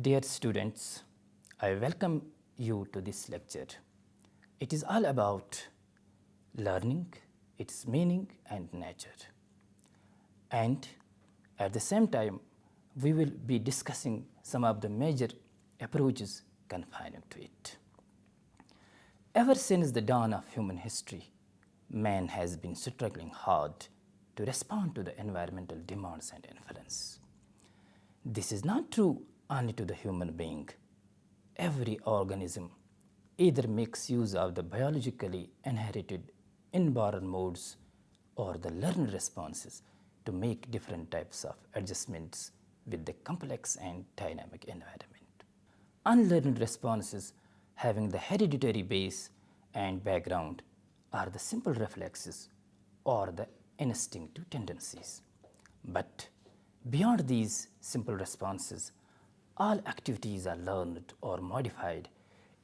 Dear students, I welcome you to this lecture. It is all about learning, its meaning and nature. And at the same time, we will be discussing some of the major approaches confining to it. Ever since the dawn of human history, man has been struggling hard to respond to the environmental demands and influence. This is not true only to the human being. Every organism either makes use of the biologically inherited inborn modes or the learned responses to make different types of adjustments with the complex and dynamic environment. Unlearned responses having the hereditary base and background are the simple reflexes or the instinctive tendencies. But beyond these simple responses, all activities are learned or modified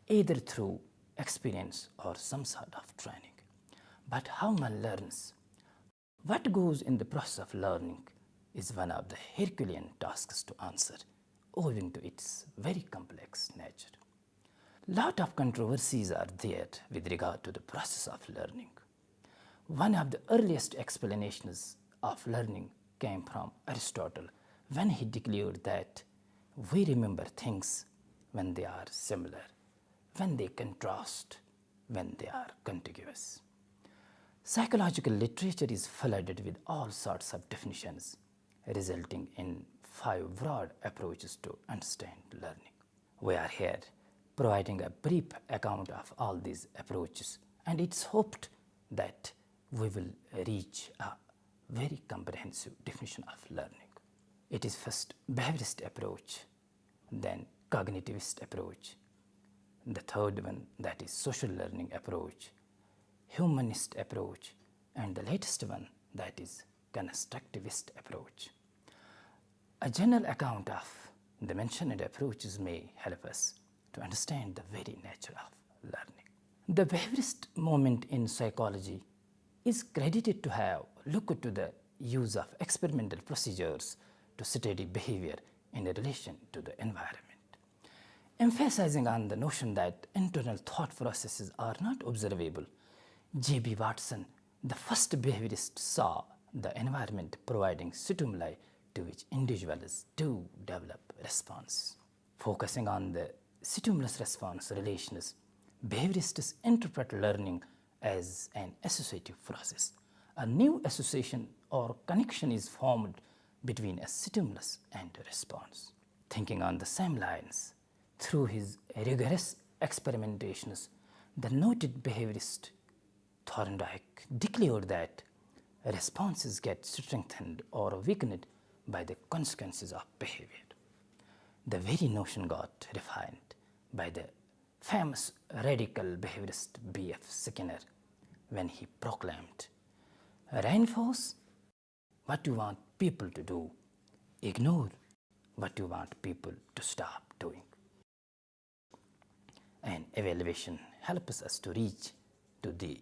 either through experience or some sort of training. But how one learns, what goes in the process of learning is one of the Herculean tasks to answer, owing to its very complex nature. Lot of controversies are there with regard to the process of learning. One of the earliest explanations of learning came from Aristotle when he declared that we remember things when they are similar, when they contrast, when they are contiguous. Psychological literature is flooded with all sorts of definitions, resulting in 5 broad approaches to understand learning. We are here providing a brief account of all these approaches, and it's hoped that we will reach a very comprehensive definition of learning. It is first behaviorist approach, then cognitivist approach, the third one that is social learning approach, humanist approach, and the latest one that is constructivist approach. A general account of the mentioned approaches may help us to understand the very nature of learning. The behaviorist movement in psychology is credited to have looked to the use of experimental procedures to study behavior in relation to the environment, emphasizing on the notion that internal thought processes are not observable. J.B. Watson, the first behaviorist, saw the environment providing stimuli to which individuals do develop response. Focusing on the stimulus-response relations, behaviorists interpret learning as an associative process. A new association or connection is formed between a stimulus and a response. Thinking on the same lines, through his rigorous experimentations, the noted behaviorist Thorndike declared that responses get strengthened or weakened by the consequences of behavior. The very notion got refined by the famous radical behaviorist B.F. Skinner when he proclaimed, "Reinforce what you want people to do, ignore what you want people to stop doing." An evaluation helps us to reach to the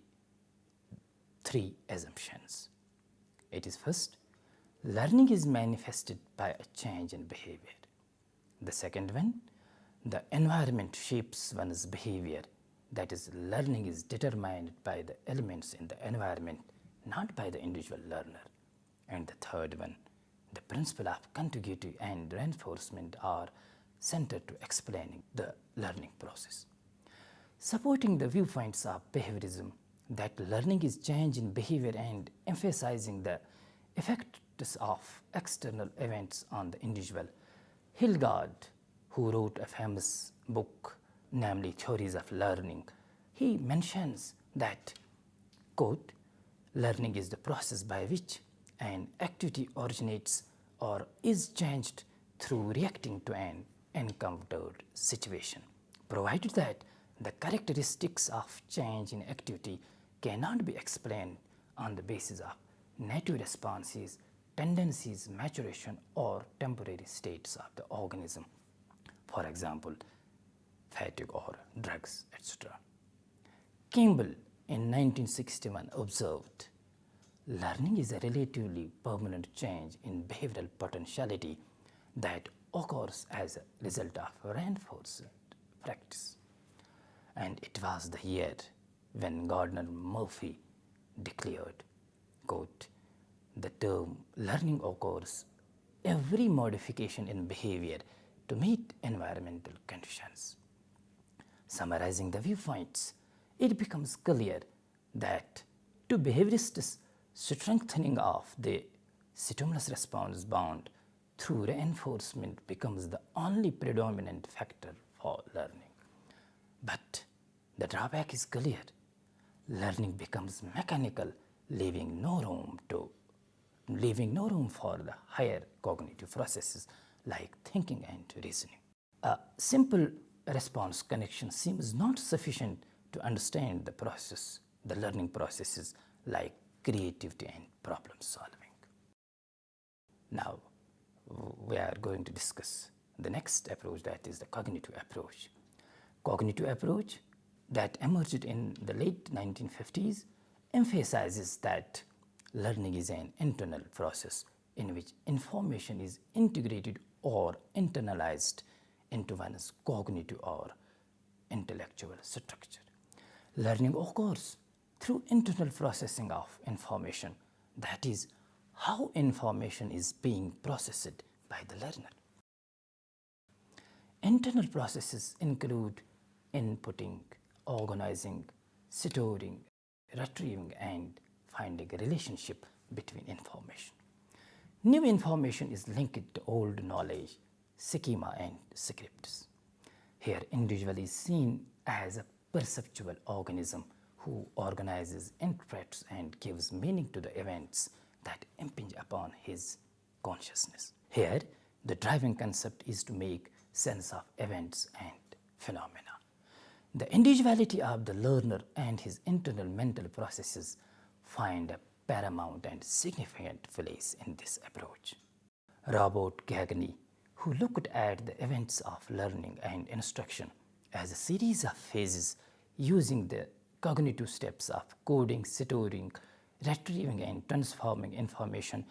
3 assumptions. It is first, learning is manifested by a change in behavior. The second one, the environment shapes one's behavior. That is, learning is determined by the elements in the environment, not by the individual learner. And the third one, the principle of contiguity and reinforcement are centered to explaining the learning process. Supporting the viewpoints of behaviorism that learning is change in behavior and emphasizing the effects of external events on the individual, Hildegard, who wrote a famous book, namely Theories of Learning, he mentions that, quote, "Learning is the process by which an activity originates or is changed through reacting to an encountered situation, provided that the characteristics of change in activity cannot be explained on the basis of native responses, tendencies, maturation, or temporary states of the organism, for example, fatigue or drugs, etc." Campbell in 1961 observed, "Learning is a relatively permanent change in behavioral potentiality that occurs as a result of reinforced practice. And it was the year when Gardner Murphy declared, quote, "The term learning occurs every modification in behavior to meet environmental conditions." Summarizing the viewpoints, it becomes clear that to behaviorists, strengthening of the stimulus response bond through reinforcement becomes the only predominant factor for learning. But the drawback is clear. Learning becomes mechanical, leaving no room for the higher cognitive processes like thinking and reasoning. A simple response connection seems not sufficient to understand the learning processes like creativity and problem solving. Now, we are going to discuss the next approach, that is the cognitive approach. Cognitive approach that emerged in the late 1950s emphasizes that learning is an internal process in which information is integrated or internalized into one's cognitive or intellectual structure. Learning occurs through internal processing of information, that is, how information is being processed by the learner. Internal processes include inputting, organizing, storing, retrieving, and finding a relationship between information. New information is linked to old knowledge, schema, and scripts. Here, individual is seen as a perceptual organism who organizes, interprets, and gives meaning to the events that impinge upon his consciousness. Here, the driving concept is to make sense of events and phenomena. The individuality of the learner and his internal mental processes find a paramount and significant place in this approach. Robert Gagne, who looked at the events of learning and instruction as a series of phases using the cognitive steps of coding, storing, retrieving, and transforming information,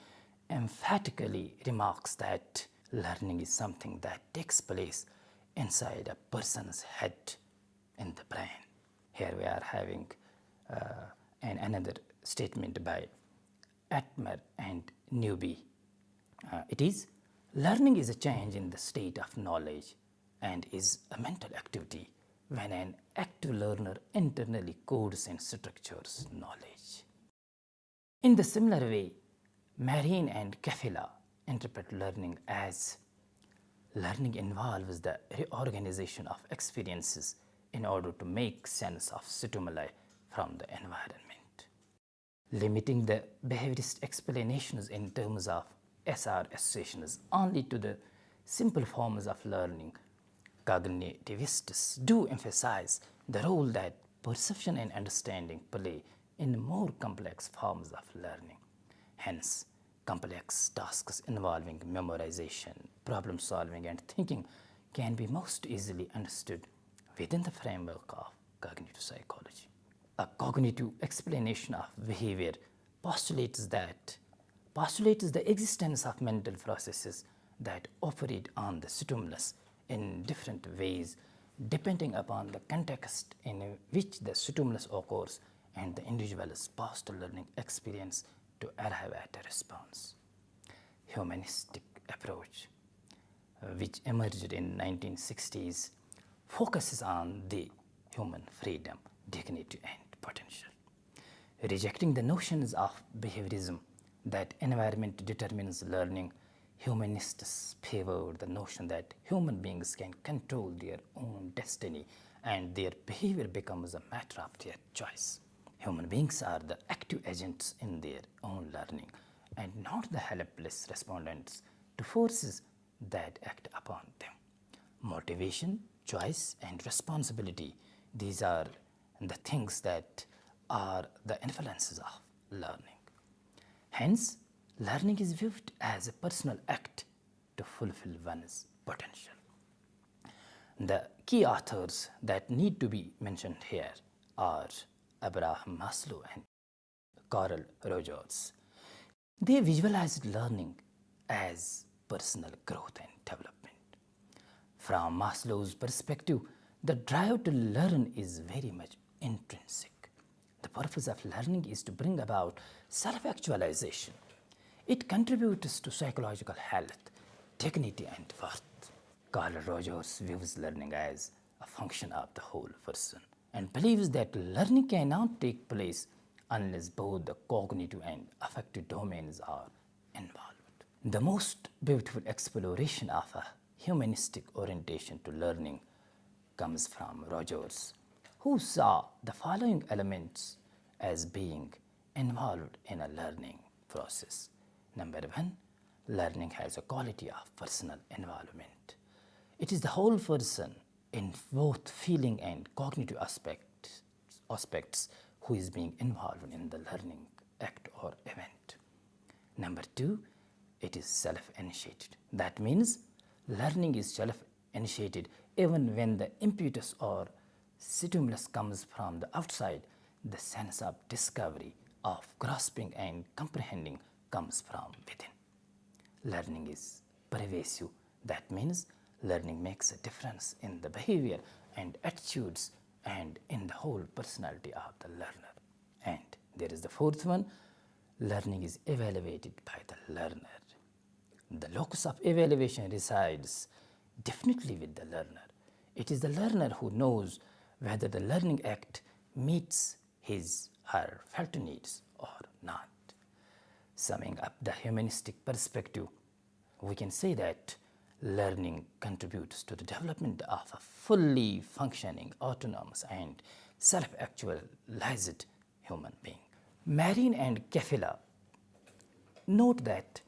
emphatically remarks that learning is something that takes place inside a person's head in the brain. Here we are having another statement by Atmer and Newby. It is, learning is a change in the state of knowledge and is a mental activity when an active learner internally codes and structures knowledge. In the similar way, Marine and Kafila interpret learning as learning involves the reorganization of experiences in order to make sense of stimuli from the environment. Limiting the behaviorist explanations in terms of SR associations only to the simple forms of learning, cognitivists do emphasize the role that perception and understanding play in more complex forms of learning. Hence, complex tasks involving memorization, problem solving, and thinking can be most easily understood within the framework of cognitive psychology. A cognitive explanation of behavior postulates the existence of mental processes that operate on the stimulus in different ways depending upon the context in which the stimulus occurs and the individual's post-learning experience to arrive at a response. Humanistic approach, which emerged in 1960s, focuses on the human freedom, dignity, and potential. Rejecting the notions of behaviorism that environment determines learning, humanists favor the notion that human beings can control their own destiny and their behavior becomes a matter of their choice. Human beings are the active agents in their own learning and not the helpless respondents to forces that act upon them. Motivation, choice, and responsibility, these are the things that are the influences of learning. Hence, learning is viewed as a personal act to fulfill one's potential. The key authors that need to be mentioned here are Abraham Maslow and Carl Rogers. They visualized learning as personal growth and development. From Maslow's perspective, the drive to learn is very much intrinsic. The purpose of learning is to bring about self-actualization. It contributes to psychological health, dignity, and worth. Carl Rogers views learning as a function of the whole person and believes that learning cannot take place unless both the cognitive and affective domains are involved. The most beautiful exploration of a humanistic orientation to learning comes from Rogers, who saw the following elements as being involved in a learning process. Number one, learning has a quality of personal involvement. It is the whole person in both feeling and cognitive aspects who is being involved in the learning act or event. Number two, it is self-initiated. That means learning is self-initiated even when the impetus or stimulus comes from the outside. The sense of discovery, of grasping and comprehending comes from within. Learning is pervasive. That means learning makes a difference in the behavior and attitudes and in the whole personality of the learner. And there is the fourth one, learning is evaluated by the learner. The locus of evaluation resides definitely with the learner. It is the learner who knows whether the learning act meets his her felt needs or not. Summing up the humanistic perspective, we can say that learning contributes to the development of a fully functioning, autonomous, and self-actualized human being. Marine and Kefila note that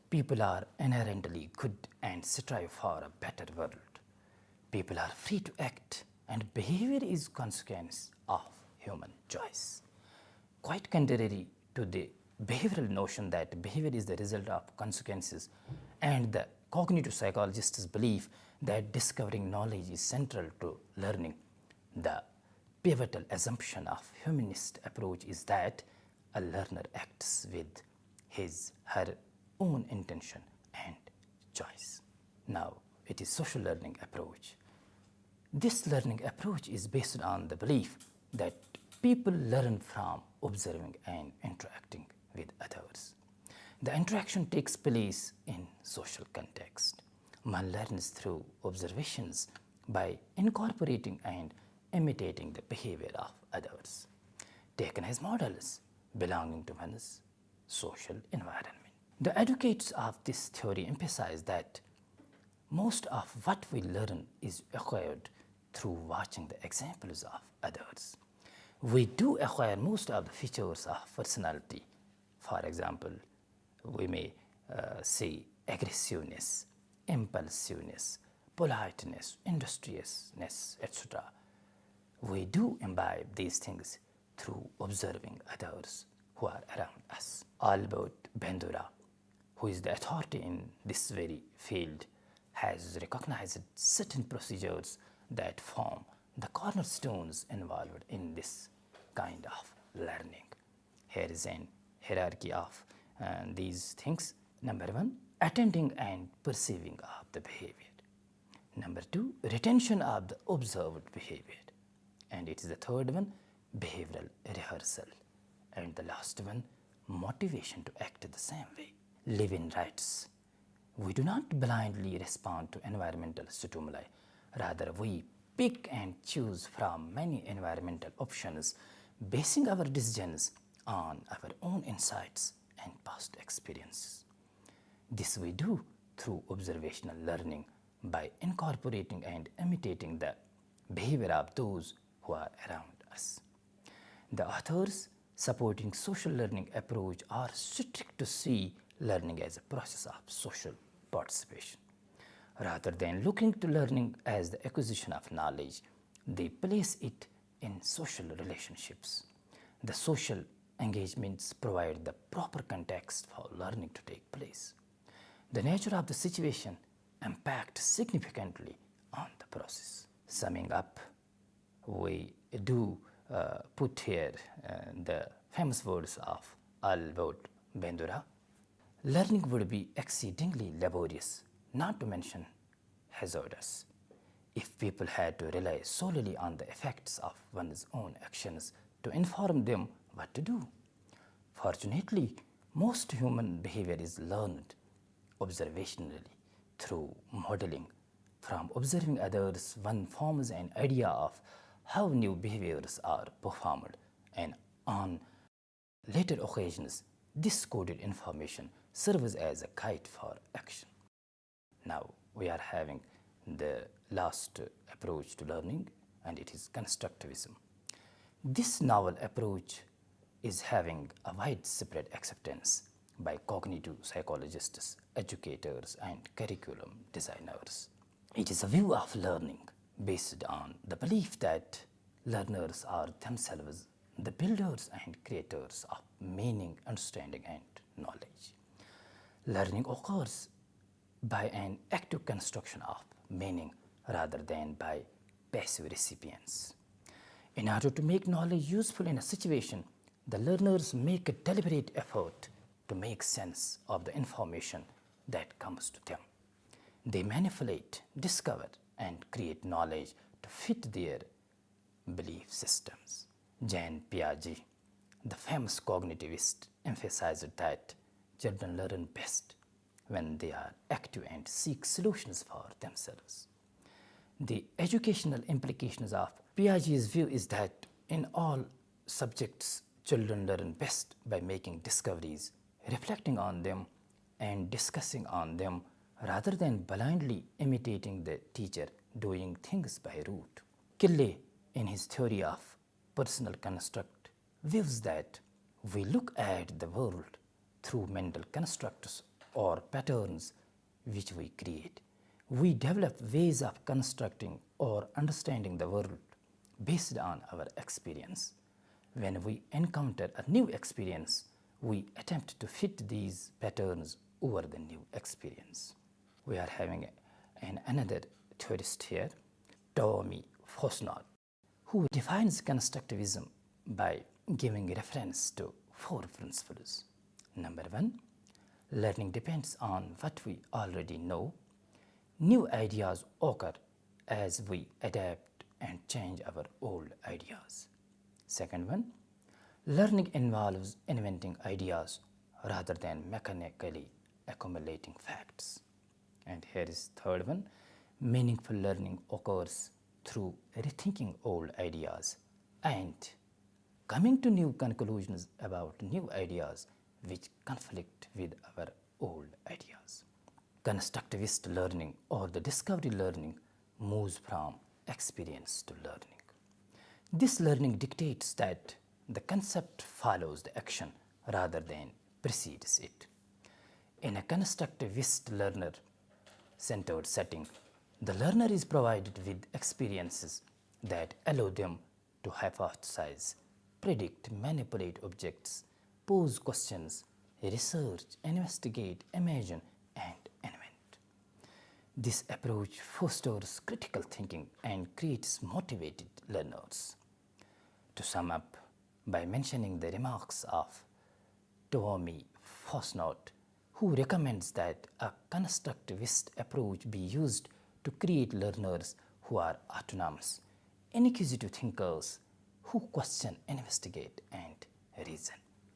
people are inherently good and strive for a better world. People are free to act, and behavior is consequence of human choice. Quite contrary to the behavioral notion that behavior is the result of consequences, and the cognitive psychologists' belief that discovering knowledge is central to learning, the pivotal assumption of humanist approach is that a learner acts with her own intention and choice. Now, it is social learning approach. This learning approach is based on the belief that people learn from observing and interacting with others. The interaction takes place in social context. One learns through observations by incorporating and imitating the behavior of others, taken as models belonging to one's social environment. The advocates of this theory emphasize that most of what we learn is acquired through watching the examples of others. We do acquire most of the features of personality. For example, we may say aggressiveness, impulsiveness, politeness, industriousness, etc. We do imbibe these things through observing others who are around us. Albert Bandura, who is the authority in this very field, has recognized certain procedures that form the cornerstones involved in this kind of learning. Here is an hierarchy of these things. Number one, attending and perceiving of the behavior. Number two, retention of the observed behavior. And it is the third one, behavioral rehearsal. And the last one, motivation to act the same way. Levin writes, we do not blindly respond to environmental stimuli. Rather, we pick and choose from many environmental options, basing our decisions on our own insights and past experiences. This we do through observational learning by incorporating and imitating the behavior of those who are around us. The authors supporting social learning approach are strict to see learning as a process of social participation. Rather than looking to learning as the acquisition of knowledge, they place it in social relationships. The social engagements provide the proper context for learning to take place. The nature of the situation impacts significantly on the process. Summing up, we do put here the famous words of Albert Bandura. Learning would be exceedingly laborious, not to mention hazardous, If people had to rely solely on the effects of one's own actions to inform them what to do. Fortunately, most human behavior is learned observationally through modeling. From observing others, one forms an idea of how new behaviors are performed, and on later occasions, this coded information serves as a guide for action. Now we are having the last approach to learning, and it is constructivism. This novel approach is having a widespread acceptance by cognitive psychologists, educators, and curriculum designers. It is a view of learning based on the belief that learners are themselves the builders and creators of meaning, understanding, and knowledge. Learning occurs by an active construction of meaning rather than by passive recipients. In order to make knowledge useful in a situation, the learners make a deliberate effort to make sense of the information that comes to them. They manipulate, discover, and create knowledge to fit their belief systems. Jean Piaget, the famous cognitivist, emphasized that children learn best when they are active and seek solutions for themselves. The educational implications of Piaget's view is that in all subjects, children learn best by making discoveries, reflecting on them, and discussing on them rather than blindly imitating the teacher doing things by rote. Kille, in his theory of personal construct, views that we look at the world through mental constructs or patterns which we create. We develop ways of constructing or understanding the world based on our experience. When we encounter a new experience, we attempt to fit these patterns over the new experience. We are having another theorist here, Tommy Fosnot, who defines constructivism by giving reference to 4 principles. Number 1, learning depends on what we already know. New ideas occur as we adapt and change our old ideas. Second one, learning involves inventing ideas rather than mechanically accumulating facts. And here is third one, meaningful learning occurs through rethinking old ideas and coming to new conclusions about new ideas which conflict with our old ideas. Constructivist learning or the discovery learning moves from experience to learning. This learning dictates that the concept follows the action rather than precedes it. In a constructivist learner-centered setting, the learner is provided with experiences that allow them to hypothesize, predict, manipulate objects, pose questions, research, investigate, imagine, and invent. This approach fosters critical thinking and creates motivated learners. To sum up, by mentioning the remarks of Tommy Fosnot, who recommends that a constructivist approach be used to create learners who are autonomous, inquisitive thinkers who question, investigate, and reason.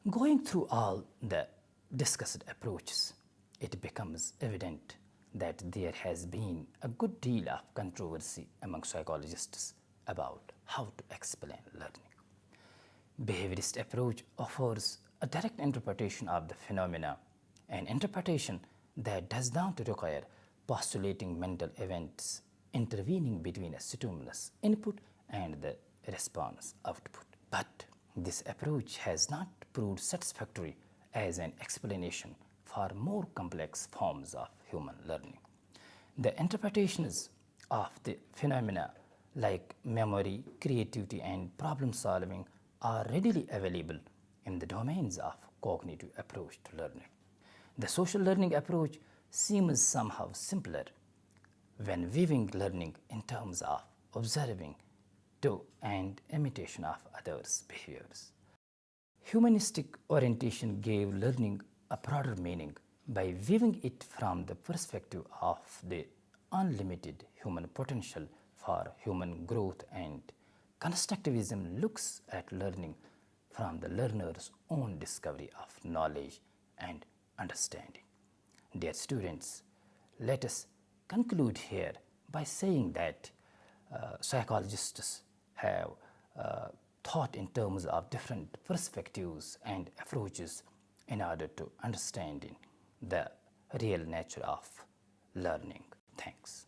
Going through all the discussed approaches, it becomes evident that there has been a good deal of controversy among psychologists about how to explain learning. Behaviorist approach offers a direct interpretation of the phenomena, an interpretation that does not require postulating mental events intervening between a stimulus input and the response output. But this approach has not proved satisfactory as an explanation for more complex forms of human learning. The interpretations of the phenomena like memory, creativity, and problem solving are readily available in the domains of cognitive approach to learning. The social learning approach seems somehow simpler when viewing learning in terms of observing to and imitation of others' behaviors. Humanistic orientation gave learning a broader meaning by viewing it from the perspective of the unlimited human potential for human growth, and constructivism looks at learning from the learner's own discovery of knowledge and understanding. Dear students, let us conclude here by saying that psychologists have thought in terms of different perspectives and approaches in order to understanding the real nature of learning. Thanks.